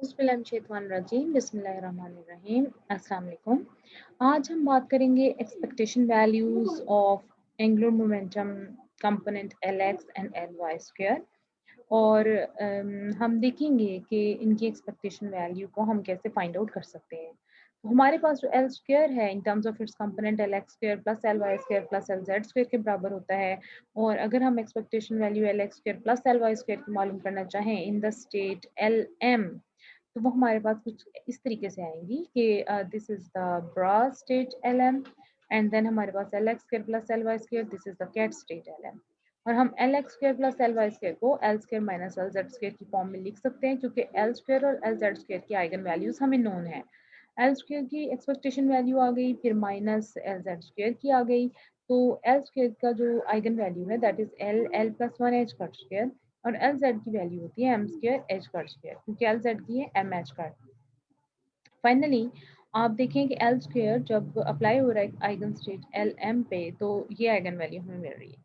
बिस्मिल्लाहिर्रहमानिर्रहीम। अस्सलाम वालेकुम। आज हम बात करेंगे expectation values of angular momentum component LX and LY square और हम देखेंगे कि इनकी एक्सपेक्टेशन वैल्यू को हम कैसे फाइंड आउट कर सकते हैं। तो हमारे पास जो L स्क्वायर है in terms of its component LX square plus LY square plus LZ square के बराबर होता है और अगर हम expectation value LX square plus LY square की मालूम करना चाहें इन द स्टेट LM तो वो हमारे पास कुछ इस तरीके से आएंगी कि this is the bra state LM and then हमारे पास LX square plus LY square this is the ket state LM और हम LX square plus LY square को L square minus LZ square की फॉर्म में लिख सकते हैं क्योंकि L स्क्वायर और LZ स्क्वायर की आइगन वैल्यूज हमें नोन है। L स्क्वायर की एक्सपेक्टेशन वैल्यू आ गई फिर माइनस LZ स्क्वायर की आ गई तो L स्क्वायर का जो आइगन वैल्यू है that is L plus one H cut square और LZ की वैल्यू होती है m square h cut square क्योंकि LZ की है m h कट। फाइनली आप देखें कि L स्क्वायर जब अप्लाई हो रहा है आइगन स्टेट LM पे तो ये आइगन वैल्यू हमें मिल रही है।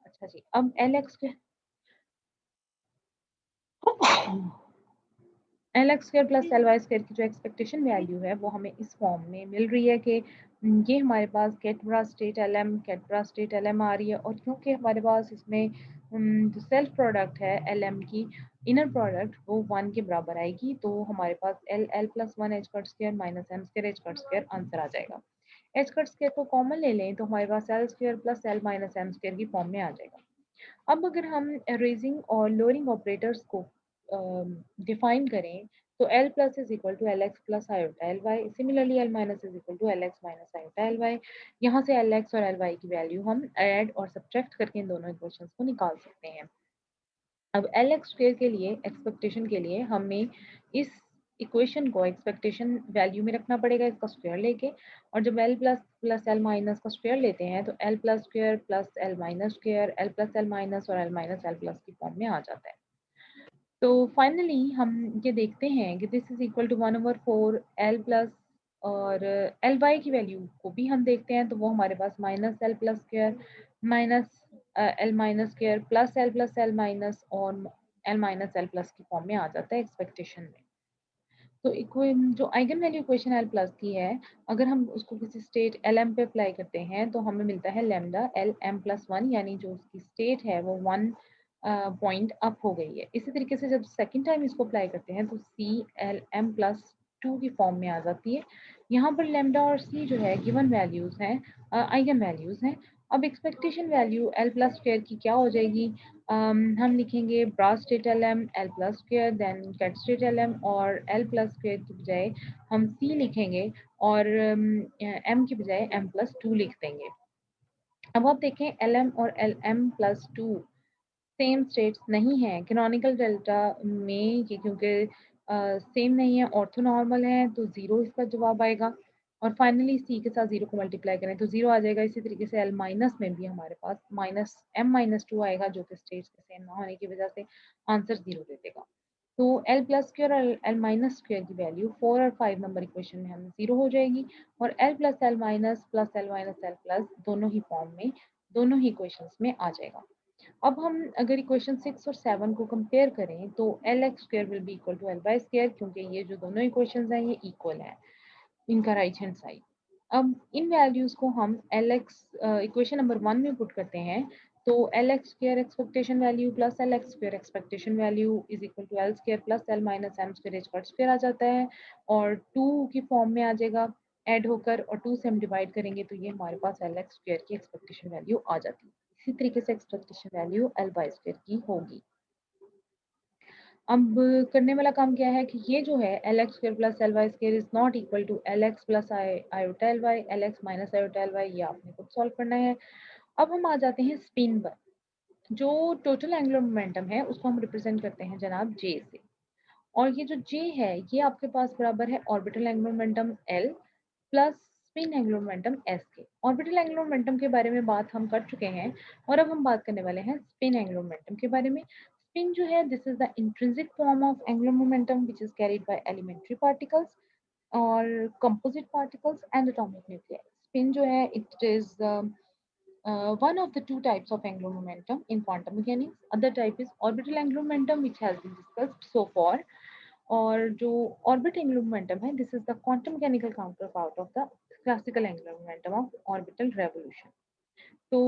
अच्छा जी, अब LX square LX square plus LY square की जो एक्सपेक्टेशन वैल्यू है वो हमें इस फॉर्म में मिल रही है कि ये हमारे पास कैटब्रा स्टेट LM आ रही है और क्योंकि हमारे पास इसमें जो सेल्फ प्रोडक्ट है LM की इनर प्रोडक्ट वो 1 के बराबर आएगी तो हमारे पास L plus one H cut square minus M square H cut square answer आ जाएगा। एच कट स्क्वायर को कॉमन ले लें तो हमारे पास L square plus L minus M square की फॉर्म में आ जाएगा। अब अगर हम रेजिंग और लोअरिंग ऑपरेटर्स को डिफाइन करें तो L plus is equal to L X plus iota L Y similarly L minus is equal to L X minus iota L Y. यहाँ से एल एक्स और एल वाई की value हम add और subtract करके इन दोनों इक्वेशंस को निकाल सकते हैं। अब एल एक्स स्क्वेयर के लिए एक्सपेक्टेशन के लिए हमें इस इक्वेशन को एक्सपेक्टेशन वैल्यू में रखना पड़ेगा इसका स्क्वायर लेके और जब L plus plus L minus का स्क्वायर लेते हैं तो L plus square plus L minus square L plus L minus और एल माइनस एल प्लस की फॉर्म में आ जाता है। तो फाइनली हम ये देखते हैं कि this is equal to 1/4 L plus और एल वाई की वैल्यू को भी हम देखते हैं तो वो हमारे पास minus L plus square minus L minus square plus L minus और एल माइनस एल प्लस की फॉर्म में आ जाता है एक्सपेक्टेशन में। तो जो eigen value equation L plus की है अगर हम उसको किसी स्टेट एल एम पे अप्लाई करते हैं तो हमें मिलता है lambda L M plus one यानी जो उसकी स्टेट है वो वन पॉइंट अप हो गई है। इसी तरीके से जब सेकंड टाइम इसको अप्लाई करते हैं तो C L M plus two की फॉर्म में आ जाती है। यहाँ पर लेमडा और सी जो है गिवन वैल्यूज हैं आइगन वैल्यूज हैं। अब expectation value L plus square की क्या हो जाएगी हम लिखेंगे bra state L M L plus square then ket state L M और एल प्लस स्क्वायर की बजाय हम सी लिखेंगे और एम की बजाय एम प्लस टू लिख देंगे। अब आप देखें एल एम और L M plus two same states नहीं है कैनोनिकल डेल्टा में ये क्योंकि सेम नहीं है ऑर्थोनॉर्मल है तो ज़ीरो इसका जवाब आएगा और फाइनली सी के साथ ज़ीरो को मल्टीप्लाई करें तो ज़ीरो आ जाएगा। इसी तरीके से एल माइनस में भी हमारे पास माइनस एम माइनस टू आएगा जो कि स्टेट्स के सेम ना होने की वजह से आंसर ज़ीरो दे देगा। तो एल प्लस स्क्वायर और एल माइनस स्क्वायर की वैल्यू 4 और 5 नंबर इक्वेशन में हमें ज़ीरो हो जाएगी और L plus L minus L plus दोनों ही फॉर्म में दोनों ही इक्वेशंस में आ जाएगा। अब हम अगर इक्वेशन 6 और 7 को कंपेयर करें तो L X square will be equal to L Y square क्योंकि ये जो दोनों इक्वेशंस हैं ये इक्वल हैं इनका राइट हैंड साइड। अब इन वैल्यूज को हम एल एक्स इक्वेशन नंबर 1 में पुट करते हैं तो L X square expectation value plus L X square expectation value is equal to L square plus L minus M square H cut square आ जाता है और 2 की फॉर्म में आ जाएगा ऐड होकर और 2 से हम डिवाइड करेंगे तो ये हमारे पास एल एक्स स्क्वायर की एक्सपेक्टेशन वैल्यू आ जाती है। इसी तरीके से expectation value L Y square की होगी। अब करने वाला काम क्या है कि ये जो है L X square plus L Y square is not equal to L X plus iota L Y L X minus iota L Y ये आपने खुद सॉल्व करना है। अब हम आ जाते हैं स्पिन पर। जो टोटल एंगुलर मोमेंटम है उसको हम रिप्रेजेंट करते हैं जनाब जे से और ये जो जे है ये आपके पास बराबर है orbital angular momentum L plus spin angular momentum S के। ऑर्बिटल एंगुलर मोमेंटम के बारे में बात हम कर चुके हैं और अब हम बात करने वाले हैं स्पिन एंगुलर मोमेंटम के बारे में। स्पिन जो है this is the intrinsic form of angular momentum which is carried by elementary particles और composite particles and atomic nuclei. Spin जो है it is one of the two types of angular momentum in quantum mechanics. Other type is orbital angular momentum which has been discussed so far. और जो orbit angular momentum है, this is the quantum mechanical counter part of the classical angular momentum of orbital revolution. तो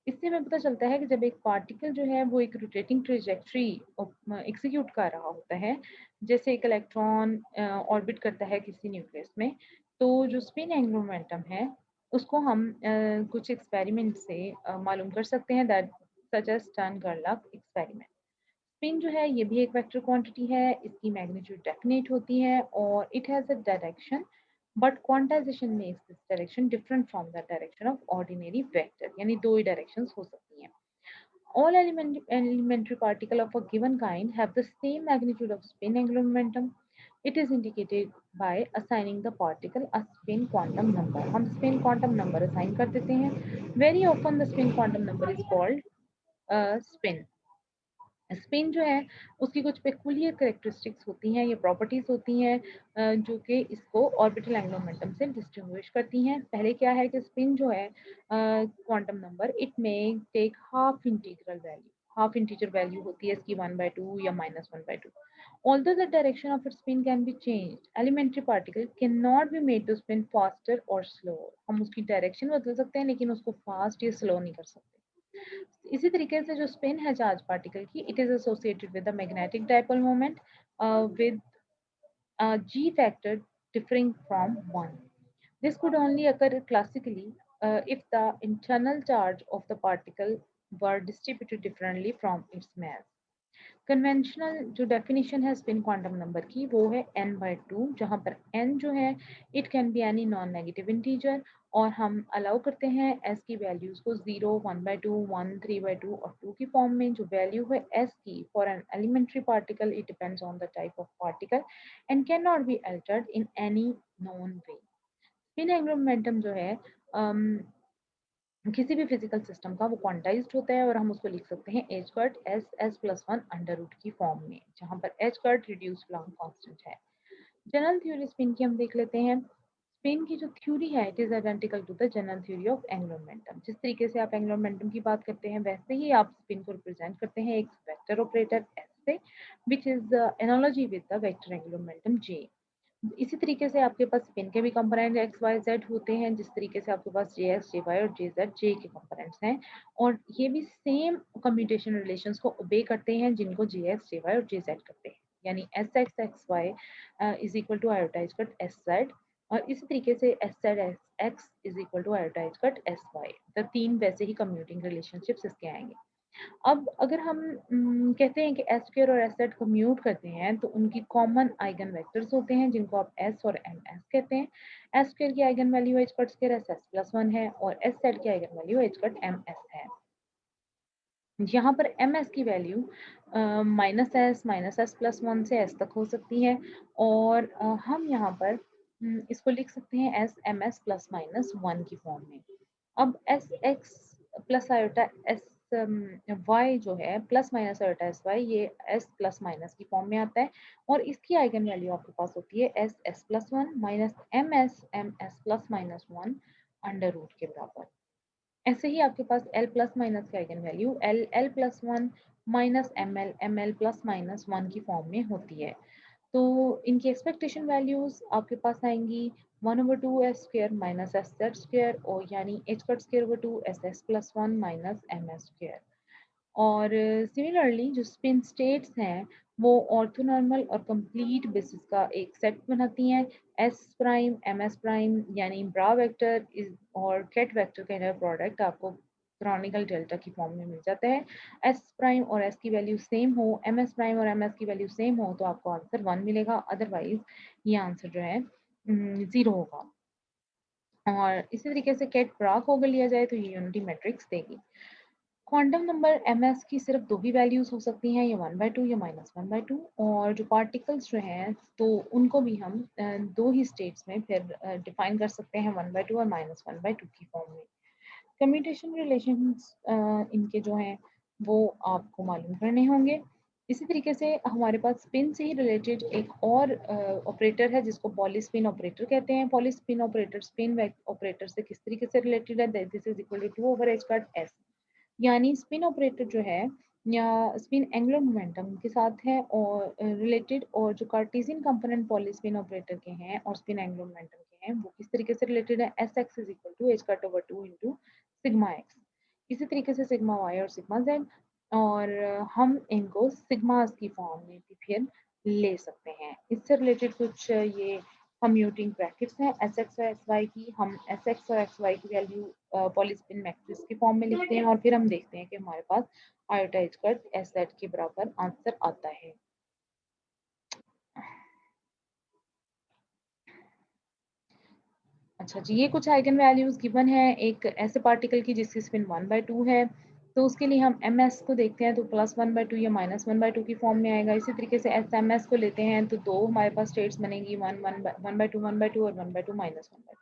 इससे हमें पता चलता है कि जब एक पार्टिकल जो है वो एक रोटेटिंग ट्रेजेक्ट्री एग्जीक्यूट कर रहा होता है, जैसे एक इलेक्ट्रॉन ऑर्बिट करता है किसी न्यूक्लियस में, तो जो स्पिन एंगुलर मोमेंटम है उसको हम कुछ एक्सपेरिमेंट से मालूम कर सकते हैं, दैट सच एज स्टर्न गर्लक एक्सपेरिमेंट। स्पिन जो है ये भी एक वेक्टर क्वांटिटी है, इसकी मैग्नीट्यूड डेफिनेट होती है और it has a direction, but quantization makes this direction different from the direction of ordinary vector, यानी दो ही डायरेक्शंस हो सकती हैं। All elementary particle of a given kind have the same magnitude of spin angular momentum. It is indicated by assigning the particle a spin quantum number. हम spin quantum number assign कर देते हैं. Very often the spin quantum number is called spin. Spin जो है उसकी कुछ peculiar characteristics होती हैं या प्रॉपर्टीज होती हैं जो कि इसको ऑर्बिटल एंगुलर मोमेंटम से डिस्टिंग्विश करती हैं। पहले क्या है कि स्पिन जो है क्वांटम नंबर इट में टेक हाफ इंटीजर वैल्यू होती है इसकी 1/2 या -1/2। Although the direction of its spin can be changed, elementary particle cannot be made to spin faster or slower. हम उसकी डायरेक्शन बदल सकते हैं लेकिन उसको फास्ट या स्लो नहीं कर सकते। इसी तरीके से जो स्पिन है चार्ज पार्टिकल की, it is associated with the magnetic dipole moment with a g factor differing from 1. This could only occur classically if the internal charge of the particle were distributed differently from its mass. Conventional जो definition है spin quantum number की वो है n/2, जहाँ पर n जो है it can be any non negative integer, और हम अलाउ करते हैं s की वैल्यूज को 0, 1/2, 1, 3/2 और 2 की फॉर्म में। जो वैल्यू है s की for an elementary particle it depends on the type of particle and can not be altered in any known way. Spin angular momentum जो है किसी भी फिजिकल सिस्टम का वो क्वांटाइज्ड होता है और हम उसको लिख सकते हैं h cut s+1 under root की फॉर्म में, जहाँ पर h cut reduce Planck constant है। जनरल थ्योरी स्पिन की हम देख लेते हैं। स्पिन की जो थ्योरी है it is identical to the general theory of angular momentum. जिस तरीके से आप एंगुलर मोमेंटम की बात करते हैं वैसे ही आप स्पिन को रिप्रेजेंट करते हैं एक वेक्टर ऑपरेटर s से, which is analogy with the vector angular momentum j। इसी तरीके से आपके पास स्पिन के भी कंपोनेंट एक्स वाई जेड होते हैं, जिस तरीके से आपके पास जे एक्स जे वाई और जे जेड जे के कंपोनेंट्स हैं, और ये भी सेम कम्यूटेशन रिलेशंस को ओबे करते हैं जिनको जे एक्स जे वाई और जे जेड करते हैं, यानी S X X Y is equal to iota h cut S Z, और इसी तरीके से S Z X is equal to iota h cut S Y. तो तीन वैसे ही कम्यूटिंग रिलेशनशिप्स इसके आएंगे। अब अगर हम कहते हैं कि एस स्क्वायर और एस सेट कम्यूट करते हैं तो उनकी कॉमन आइगन वेक्टर्स होते हैं जिनको आप एस और एम एस कहते हैं। एस स्क्वायर की eigen value H cut square S S plus 1 है और एस सेट की eigen value H cut M S है। यहाँ पर एम एस की वैल्यू माइनस एस प्लस 1 से एस तक हो सकती है, और हम यहाँ पर इसको लिख सकते हैं S M S plus minus 1 की फॉर्म में। अब S X plus iota S Y जो है plus minus iota S Y, ये एस प्लस माइनस की फॉर्म में आता है, और इसकी आइगन वैल्यू आपके पास होती है S S plus 1 minus M S plus minus 1 under root के बराबर। ऐसे ही आपके पास एल प्लस माइनस की eigen value L L plus 1 minus M L plus minus 1 की फॉर्म में होती है। तो इनकी एक्सपेक्टेशन वैल्यूज आपके पास आएंगी 1/2 S square minus S Z square, और यानी H cut square over 2 S S plus 1 minus M S square. और सिमिलरली जो स्पिन स्टेट्स हैं वो ऑर्थोनॉर्मल और कंप्लीट बेसिस का एक सेट बनाती हैं। S prime M S prime यानी ब्रा वेक्टर इज और केट वेक्टर का इनर प्रोडक्ट आपको क्रॉनिकल डेल्टा की फॉर्म में मिल जाता है। एस प्राइम और एस की वैल्यू सेम हो, एम एस प्राइम और एम एस की वैल्यू सेम हो तो आपको आंसर 1 मिलेगा, अदरवाइज ये आंसर जो है 0 होगा। और इसी तरीके से केट ब्रा को अगर लिया जाए तो ये यूनिटी मैट्रिक्स देगी। क्वांटम नंबर एम एस की सिर्फ दो ही वैल्यूज हो सकती हैं, या 1/2 या -1/2, और जो पार्टिकल्स जो हैं तो उनको भी हम दो ही स्टेट्स में फिर डिफाइन कर सकते हैं, 1/2 और -1/2 की फॉर्म में। कम्यूटेशन रिलेशंस इनके जो हैं वो आपको मालूम करने होंगे। इसी तरीके से हमारे पास स्पिन से ही रिलेटेड एक और ऑपरेटर है जिसको पॉलीस्पिन ऑपरेटर कहते हैं। पॉलीस्पिन ऑपरेटर स्पिन ऑपरेटर से किस तरीके से रिलेटेड है, this is equal to 2/h cut s, यानी स्पिन ऑपरेटर जो है या स्पिन एंगुलर मोमेंटम के साथ है और रिलेटेड, और जो Cartesian component poly spin operator के हैं और स्पिन एंगुलर मोमेंटम के हैं वो किस तरीके से रिलेटेड है, S X is equal to H cut over 2 into sigma X. इसी तरीके से सिग्मा वाई और सिग्मा जेड, और हम इनको सिग्मास की फॉर्म में भी फिर ले सकते हैं। इससे रिलेटेड कुछ ये कम्यूटिंग ब्रैकेट्स हैं एस एक्स और एक्स वाई की। हम एस एक्स और एक्स वाई की वैल्यू पॉलीस्पिन मैट्रिक्स की फॉर्म में लिखते हैं और फिर हम देखते हैं कि हमारे पास आयोटाइज कट एस सेट के बराबर आंसर आता है। अच्छा जी, ये कुछ आइगन वैल्यूज गिवन है एक ऐसे पार्टिकल की जिसकी स्पिन 1/2 है, तो उसके लिए हम एम एस को देखते हैं तो +1/2 या -1/2 की फॉर्म में आएगा। इसी तरीके से एस एम एस को लेते हैं तो दो हमारे पास स्टेट्स बनेगी, 1/2 और 1/2 -1/2।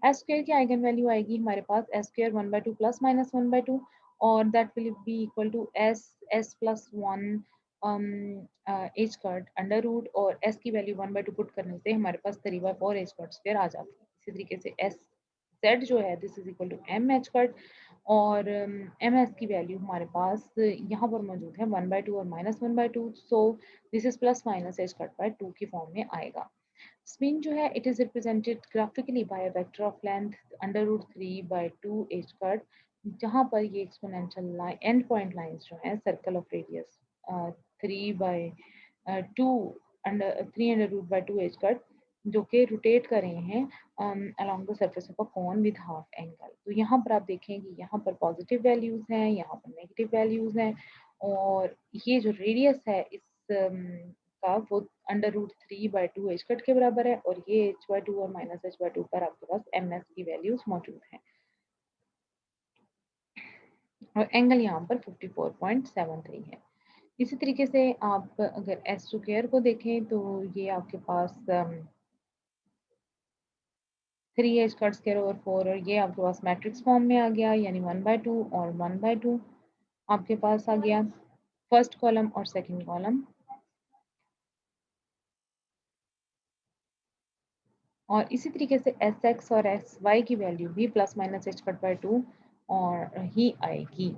एस स्क्वायर की आइगन वैल्यू आएगी हमारे पास एस स्क्वायर 1/2 प्लस माइनस 1/2, और that will be equal to S S plus 1 H cut under root, और एस की वैल्यू 1/2 पुट करने से हमारे पास 3/4 एच कट स्क्वायर आ जाती है। इसी तरीके से एस जेड जो है this is equal to M H cut, और एम एस की वैल्यू हमारे पास यहाँ पर मौजूद है 1/2 और -1/2, so this is plus minus H cut by 2 की फॉर्म में आएगा। स्पिन जो है it is represented graphically by a vector of length under root 3/2 H cut, जहाँ पर ये exponential line and point lines जो है circle of radius 3/2 under 3 under root by 2 H cut जो कि रोटेट कर रहे हैं along the surface of a cone with half angle. तो यहाँ पर आप देखें कि यहाँ पर पॉजिटिव वैल्यूज हैं, यहाँ पर नेगेटिव वैल्यूज हैं, और ये जो रेडियस है इस का वो अंडर रूट 3/2 एच कट के बराबर है, और ये h/2 और -h/2 पर आपके पास एम एस की वैल्यूज मौजूद हैं, और एंगल यहाँ पर 54.73 है। इसी तरीके से आप अगर एस स्क्वायर को देखें तो ये आपके पास 3h² और ये आपके पास मैट्रिक्स फॉर्म में आ गया, यानी 1/2 और 1/2 आपके पास आ गया फर्स्ट कॉलम और सेकंड कॉलम। और इसी तरीके से एस एक्स और एस वाई की वैल्यू भी +- h/2 और ही आएगी।